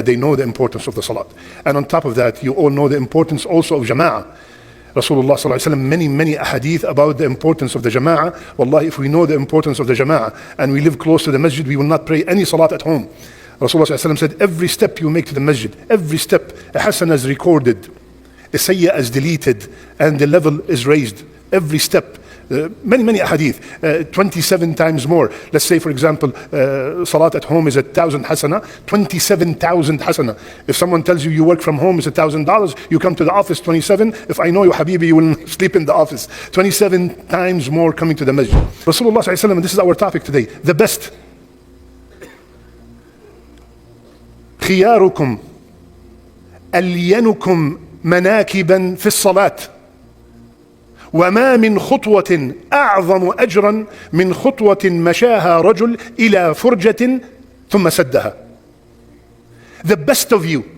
They know the importance of the salat. And on top of that, you all know the importance also of Jama'ah. Rasulullah sallallahu alaihi wasallam, many ahadith about the importance of the Jama'ah. Wallahi, if we know the importance of the Jama'ah and we live close to the Masjid, we will not pray any salat at home. Rasulullah sallallahu alaihi wasallam said, every step you make to the Masjid, every step, a hasanah is recorded, a sayyah is deleted, and the level is raised. Every step. Many ahadith, 27 times more. Let's say, for example, salat at home is 1,000 hasana, 27,000 hasana. If someone tells you you work from home is $1,000, you come to the office, 27. If I know you, Habibi, you will sleep in the office. 27 times more coming to the Masjid. Rasulullah sallallahu alaihi wasallam, this is our topic today, the best. خياركم ألينكم مناكبا في الصلاة وما من خطوة أعظم أجرا من خطوة مشاها رجل إلى فرجة ثم سدها. The best of you,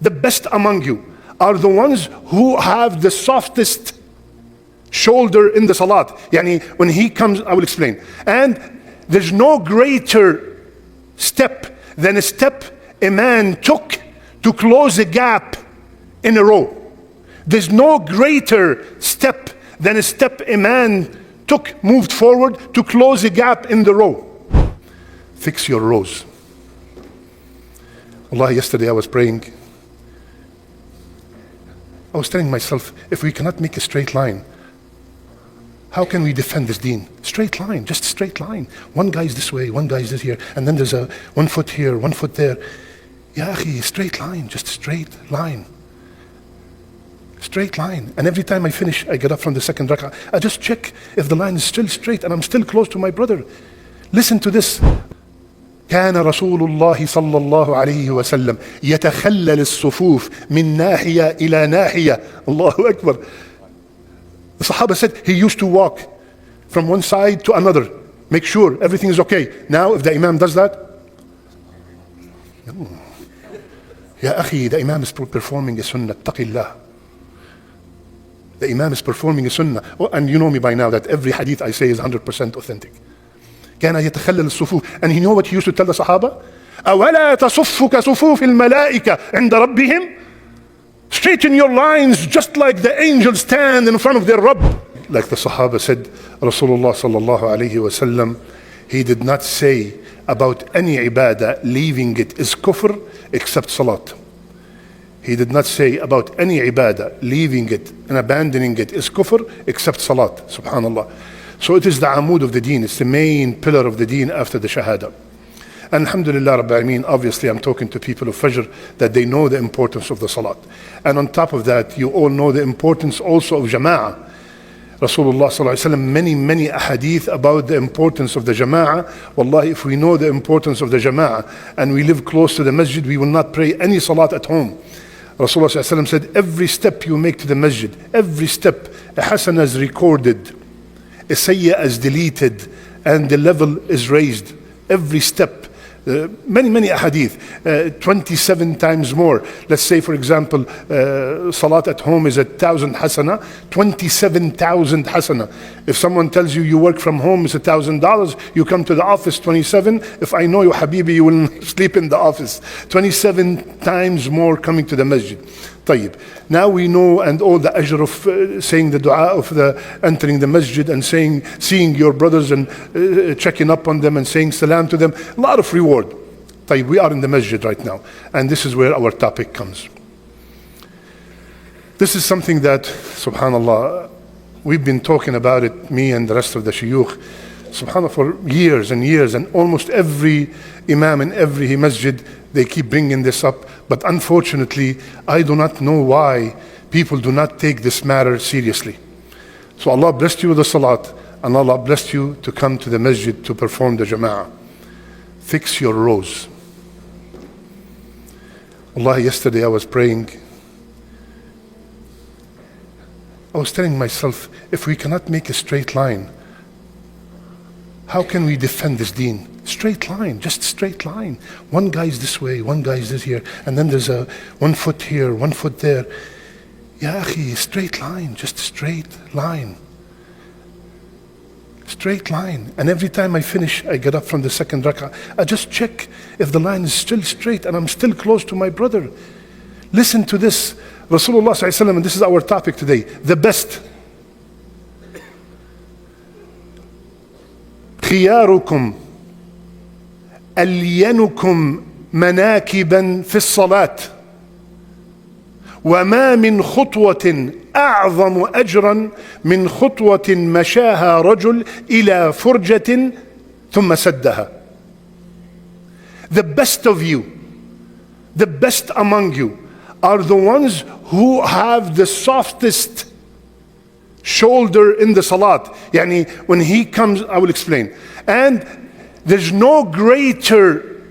the best among you are the ones who have the softest shoulder in the salat. Yani when he comes, I will explain. And there's no greater step than a step a man took to close a gap in a row. There's no greater step than a step a man took, moved forward to close a gap in the row. Fix your rows. Allah, yesterday I was praying. I was telling myself, if we cannot make a straight line, how can we defend this deen? Straight line, just straight line. One guy's this way, one guy's this here, and then there's a 1 foot here, 1 foot there. Ya akhi, straight line, just straight line. Straight line. And every time I finish, I get up from the second rak'ah, I just check if the line is still straight and I'm still close to my brother. Listen to this. كان رسول الله صلى الله عليه وسلم يتخلل الصفوف من ناحية إلى ناحية. Allahu Akbar. The Sahaba said he used to walk from one side to another, make sure everything is okay. Now if the Imam does that, Ya akhi, the Imam is performing a sunnah, taqillah. The Imam is performing a sunnah. Oh, and you know me by now that every hadith I say is 100% authentic. كان يتخلل الصفوف. And you know what he used to tell the Sahaba? أولا تصف كصفوف الملائكة عند ربهم. Straighten your lines just like the angels stand in front of their Rabb. Like the Sahaba said, Rasulullah sallallahu alayhi wa sallam, he did not say about any ibadah leaving it is kufr except salat. He did not say about any ibadah leaving it and abandoning it is kufr except salat. Subhanallah. So it is the amud of the deen. It's the main pillar of the deen after the shahada. And alhamdulillah Rabbil Alameen, obviously I'm talking to people of Fajr that they know the importance of the salat. And on top of that, you all know the importance also of Jama'ah. Rasulullah sallallahu alaihi wasallam, many ahadith about the importance of the Jama'ah. Wallahi, if we know the importance of the Jama'ah and we live close to the Masjid, we will not pray any salat at home. Rasulullah sallallahu alaihi wasallam said, every step you make to the Masjid, every step, a hasanah is recorded, a sayyah is deleted, and the level is raised. Every step. Many ahadith, 27 times more. Let's say, for example, salat at home is 1,000 hasana, 27,000 hasana. If someone tells you you work from home is $1,000, you come to the office, 27. If I know you, Habibi, you will sleep in the office. 27 times more coming to the Masjid. طيب. Now we know and all the ajr of saying the dua of the entering the Masjid and seeing your brothers and checking up on them and saying salam to them. A lot of reward. طيب. We are in the Masjid right now, and this is where our topic comes. This is something that, subhanallah, we've been talking about it, me and the rest of the shuyukh, subhanallah, for years and years, and almost every imam in every masjid, they keep bringing this up. But unfortunately, I do not know why people do not take this matter seriously. So Allah blessed you with the salat, and Allah blessed you to come to the masjid to perform the Jama'ah. Fix your rows. Allah, yesterday I was praying. I was telling myself, if we cannot make a straight line, how can we defend this deen? Straight line, just straight line. One guy's this way, one guy's this here, and then there's a 1 foot here, 1 foot there. Ya akhi, straight line, just straight line. Straight line. And every time I finish, I get up from the second rak'ah. I just check if the line is still straight and I'm still close to my brother. Listen to this. Rasulullah sallallahu alaihi wasallam, and this is our topic today, the best. خياركم ألينكم مناكبا في الصلاة وما من خطوة أعظم أجرا من خطوة مشاها رجل إلى فرجة ثم سدها. The best of you, the best among you are the ones who have the softest shoulder in the salat. Yani when he comes, I will explain. And there's no greater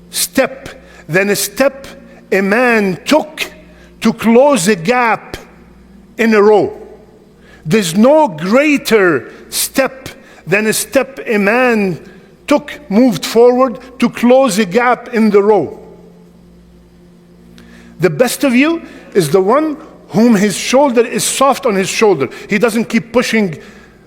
step than a step a man took to close a gap in a row. There's no greater step than a step a man took, moved forward to close a gap in the row. The best of you is the one whom his shoulder is soft on his shoulder. He doesn't keep pushing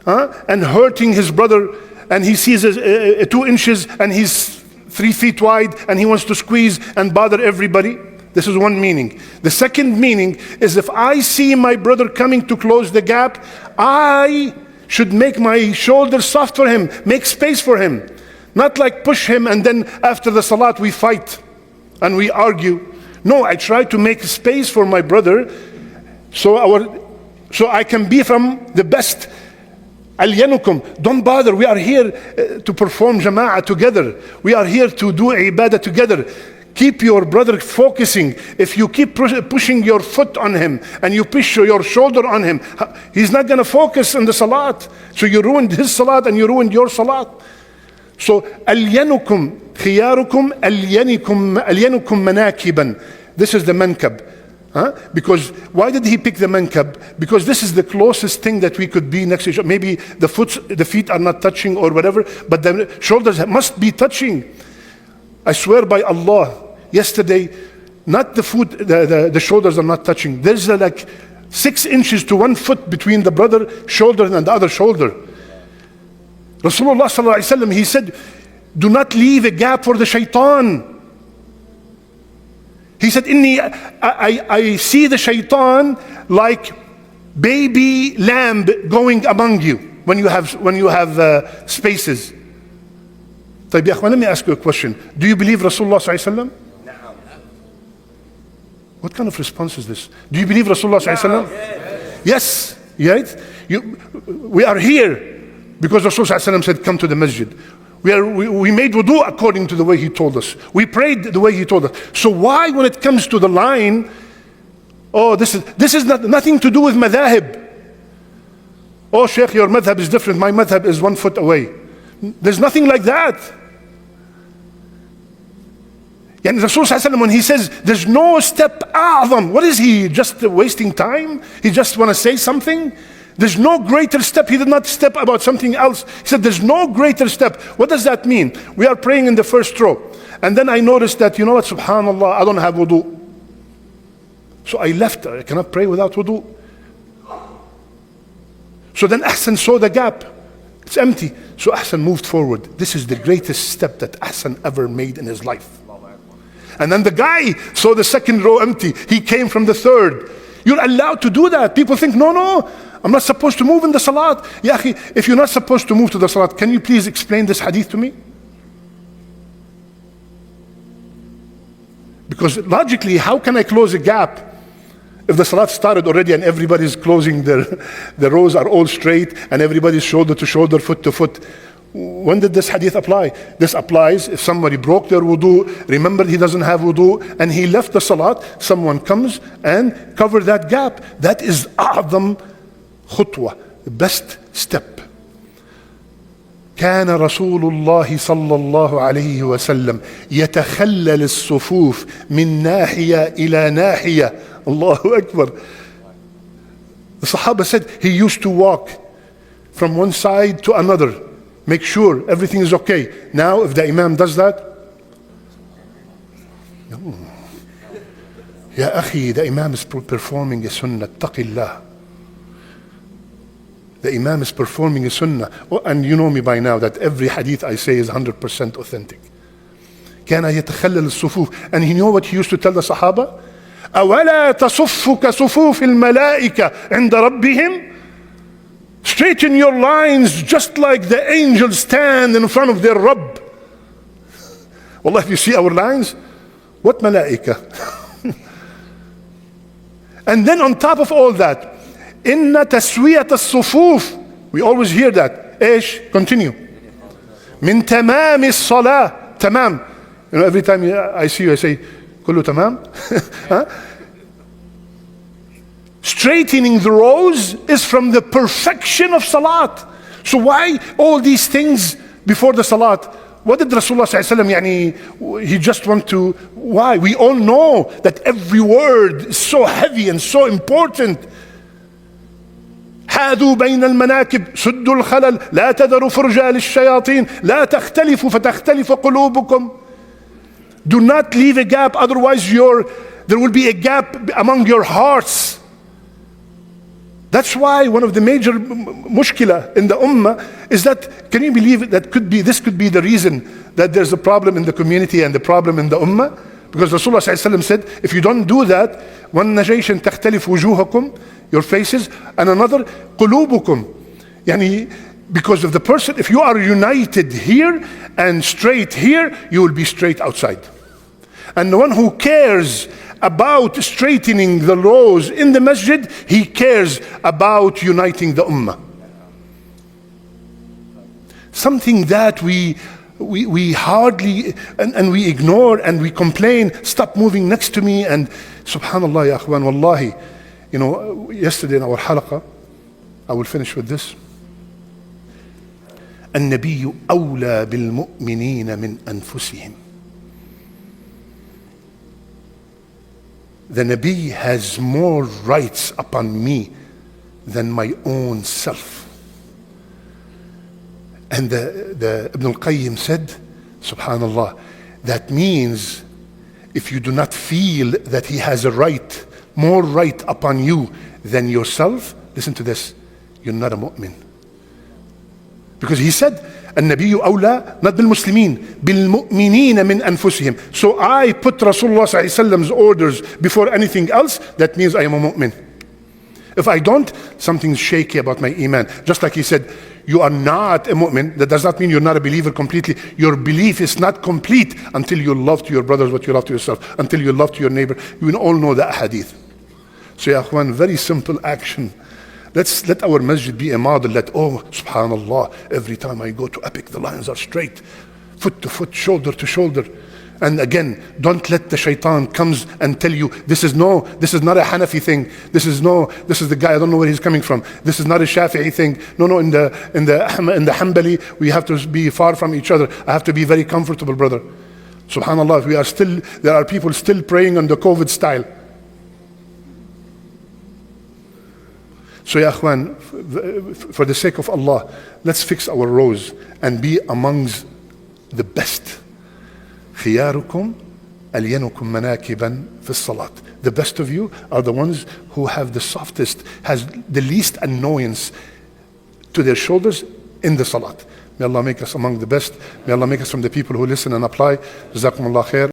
and hurting his brother, and he sees 2 inches and he's 3 feet wide and he wants to squeeze and bother everybody. This is one meaning. The second meaning is if I see my brother coming to close the gap, I should make my shoulder soft for him, make space for him. Not like push him and then after the salat we fight and we argue. No, I try to make space for my brother so I can be from the best. Alyanukum, don't bother. We are here to perform Jama'ah together. We are here to do ibadah together. Keep your brother focusing. If you keep pushing your foot on him and you push your shoulder on him, he's not going to focus on the salat. So you ruined his salat and you ruined your salat. So alyanukum, khiyarukum, alyanukum manakiban. This is the mankab. Because why did he pick the mankab? Because this is the closest thing that we could be next to each other. Maybe the feet are not touching or whatever, but the shoulders must be touching. I swear by Allah, yesterday, not the foot, the shoulders are not touching. There's like 6 inches to 1 foot between the brother shoulder and the other shoulder. Rasulullah sallallahu alaihi wasallam, he said, do not leave a gap for the shaitan. He said, I see the shaitan like baby lamb going among you when you have spaces. طيب يا أخوان, let me ask you a question. Do you believe Rasulullah sallallahu alaihi wasallam? What kind of response is this? Do you believe Rasulullah sallallahu alaihi wasallam? Yes. Yes. We are here because Rasulullah sallallahu alaihi wasallam said, come to the masjid. We made wudu according to the way he told us. We prayed the way he told us. So why, when it comes to the line, this is nothing to do with madhahib. Oh, Sheikh, your madhab is different. My madhab is 1 foot away. There's nothing like that. And Rasul sallallahu alaihi wasallam, when he says there's no step a'zam, what is he just wasting time? He just want to say something? There's no greater step. He did not step about something else. He said there's no greater step. What does that mean? We are praying in the first row, and then I noticed that, you know what, subhanallah, I don't have wudu. So I left. I cannot pray without wudu. So then Ahsan saw the gap. It's empty. So Ahsan moved forward. This is the greatest step that Ahsan ever made in his life. And then the guy saw the second row empty. He came from the third. You're allowed to do that. People think, no, I'm not supposed to move in the salat. Ya akhi, if you're not supposed to move to the salat, can you please explain this hadith to me? Because logically, how can I close a gap if the salat started already and everybody's closing the rows are all straight and everybody's shoulder to shoulder, foot to foot? When did this hadith apply? This applies if somebody broke their wudu, remembered he doesn't have wudu, and he left the salat, someone comes and cover that gap. That is a'zam khutwa, the best step. كان رسول الله صلى الله عليه وسلم يتخلل الصفوف من ناحية إلى ناحية. Allahu Akbar. The Sahaba said he used to walk from one side to another, make sure everything is okay. Now if the Imam does that, no. Ya akhi, the Imam is performing a sunnah, taqillah. The Imam is performing a sunnah. Oh, and you know me by now that every hadith I say is 100% authentic. كان يتخلل الصفوف. And you know what he used to tell the Sahaba? أولا تصف كصفوف الملائكة عند ربهم. Straighten your lines just like the angels stand in front of their Rabb. Wallah, if you see our lines, what malaika? And then on top of all that, inna taswiyat as-sufuf. We always hear that. Ish, continue. Min tamam as-salah. Tamam. You know, every time I see you, I say, kullu tamam. Huh? Straightening the rows is from the perfection of salat. So why all these things before the salat? What did Rasulullah ﷺ, he just want to, why? We all know that every word is so heavy and so important. حاذوا بين المناكب سدوا الخلل لا تذروا فرجا للشياطين لا تختلفوا فتختلف قلوبكم. Do not leave a gap, otherwise there will be a gap among your hearts. That's why one of the major mushkila in the ummah is that, can you believe it, this could be the reason that there's a problem in the community and the problem in the ummah? Because Rasulullah ﷺ said, if you don't do that, one najaytion تختلف وجوهكم, your faces, and another قلوبكم. Yani, because of the person, if you are united here and straight here, you will be straight outside. And the one who cares about straightening the rows in the masjid, he cares about uniting the ummah. Something that we hardly, and we ignore and we complain, stop moving next to me, and subhanallah ya akhwan, wallahi, you know, yesterday in our halaqah, I will finish with this. النبي أولى بالمؤمنين من أنفسهم. The Nabi has more rights upon me than my own self. And the Ibn al-Qayyim said, subhanallah, that means if you do not feel that he has a right, more right upon you than yourself, listen to this, you're not a mu'min. Because he said, النبي أولى not بالمسلمين بالمؤمنين من أنفسهم. So I put Rasulullah ﷺ's orders before anything else. That means I am a mu'min. If I don't, something's shaky about my iman. Just like he said, you are not a mu'min. That does not mean you're not a believer completely. Your belief is not complete until you love to your brothers what you love to yourself, until you love to your neighbor. You will all know that hadith. So ya akhwan, very simple action. Let our masjid be a model that, oh, subhanallah, every time I go to Epic, the lines are straight, foot to foot, shoulder to shoulder. And again, don't let the shaitan comes and tell you, this is not a Hanafi thing. This is the guy, I don't know where he's coming from. This is not a Shafi'i thing. No, in the Hanbali, we have to be far from each other. I have to be very comfortable, brother. Subhanallah, there are people still praying on the COVID style. So ya akhwan, for the sake of Allah, let's fix our rows and be amongst the best. خياركم ألينكم مناكبا في الصلاة. The best of you are the ones who have the softest, has the least annoyance to their shoulders in the salat. May Allah make us among the best. May Allah make us from the people who listen and apply. Jazakumullah khair.